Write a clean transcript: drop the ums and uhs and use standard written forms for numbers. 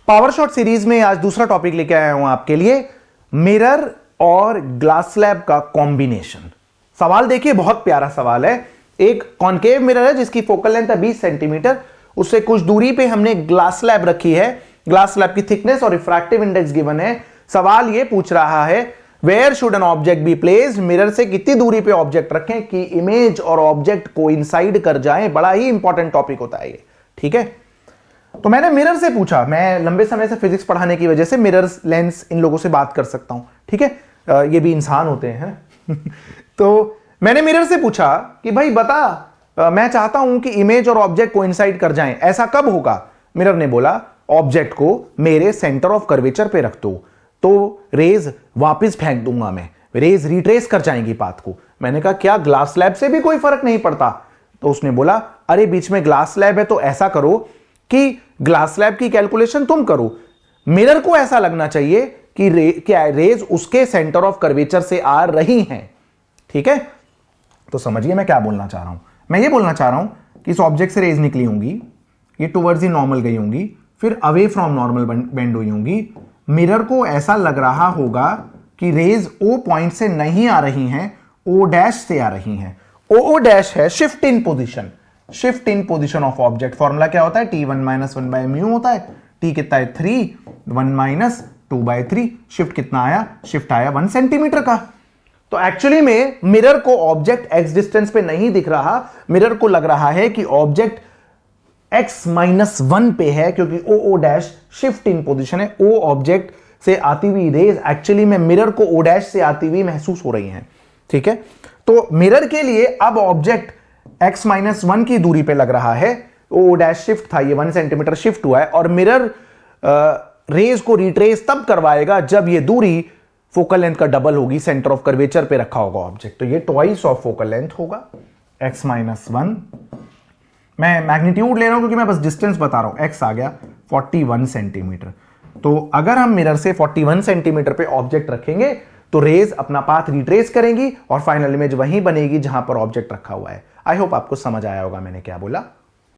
Power shot series में आज दूसरा टॉपिक लेके आया हूं आपके लिए, मिरर और ग्लास स्लैब का कॉम्बिनेशन। सवाल देखिए, बहुत प्यारा सवाल है। एक कॉनकेव मिरर है जिसकी फोकल लेंथ है 20 सेंटीमीटर, उससे कुछ दूरी पे हमने ग्लास स्लैब रखी है। ग्लास स्लैब की थिकनेस और रिफ्रैक्टिव इंडेक्स गिवन है। सवाल यह पूछ रहा है, where should an object be placed, mirror से कितनी दूरी पे ऑब्जेक्ट रखें कि इमेज और ऑब्जेक्ट कोइंसाइड कर जाएं। बड़ा ही इंपॉर्टेंट टॉपिक होता है ये, ठीक है। तो मैंने मिरर से पूछा, मैं लंबे समय से फिजिक्स पढ़ाने की वजह से मिरर लेंस इन लोगों से बात कर सकता हूं, ठीक है। ये भी इंसान होते हैं तो मैंने मिरर से पूछा कि भाई बता, मैं चाहता हूं कि इमेज और ऑब्जेक्ट कोइंसाइड कर जाएं, ऐसा कब होगा। मिरर ने बोला, ऑब्जेक्ट को मेरे सेंटर ऑफ कर्वेचर पे रख दो तो रेज वापस फेंक दूंगा मैं, रेज रिट्रेस कर जाएंगी पाथ को। मैंने कहा क्या ग्लास स्लैब से भी कोई फर्क नहीं पड़ता। तो उसने बोला, अरे बीच में ग्लास स्लैब है तो ऐसा करो कि ग्लास स्लैब की कैलकुलेशन तुम करो, मिरर को ऐसा लगना चाहिए कि रेज उसके सेंटर ऑफ कर्वेचर से आ रही हैं, ठीक है। तो समझिए मैं क्या बोलना चाह रहा हूं। मैं ये बोलना चाह रहा हूं कि इस ऑब्जेक्ट से रेज निकली होंगी, ये टुवर्ड्स दी नॉर्मल गई होंगी, फिर अवे फ्रॉम नॉर्मल बेंड हुई होंगी। मिरर को ऐसा लग रहा होगा कि रेज ओ पॉइंट से नहीं आ रही हैं, ओ डैश से आ रही हैं। ओ डैश है shift in position, shift in position of object. Formula क्या होता है, T1 - 1 बाय म्यू होता है। T कितना है 3, 1 - 2/3। शिफ्ट कितना आया, शिफ्ट आया 1 सेंटीमीटर का। तो एक्चुअली में मिरर को ऑब्जेक्ट x डिस्टेंस पे नहीं दिख रहा, मिरर को लग रहा है कि ऑब्जेक्ट x-1 पे है, क्योंकि O dash shift in position है। ओ ऑब्जेक्ट से आती हुई रेज एक्चुअली में मिरर को ओ डैश से आती हुई महसूस हो रही हैं, ठीक है। तो मिरर के लिए अब ऑब्जेक्ट x-1 की दूरी पे लग रहा है, ओ डैश शिफ्ट था, ये 1 सेंटीमीटर शिफ्ट हुआ है, और मिरर रेज को रिट्रेस तब करवाएगा जब ये दूरी फोकल लेंथ का डबल होगी, सेंटर ऑफ कर्वेचर पे रखा होगा ऑब्जेक्ट। तो ये ट्वाइस ऑफ फोकल लेंथ होगा, x-1। मैं मैग्नीट्यूड ले रहा हूं क्योंकि मैं बस डिस्टेंस बता रहा हूं। x आ गया 41 सेंटीमीटर। तो अगर हम मिरर से 41 सेंटीमीटर पे ऑब्जेक्ट रखेंगे तो रेज अपना पाथ रिट्रेस करेंगी और फाइनल इमेज वहीं बनेगी जहां पर ऑब्जेक्ट रखा हुआ है। आई होप आपको समझ आया होगा मैंने क्या बोला।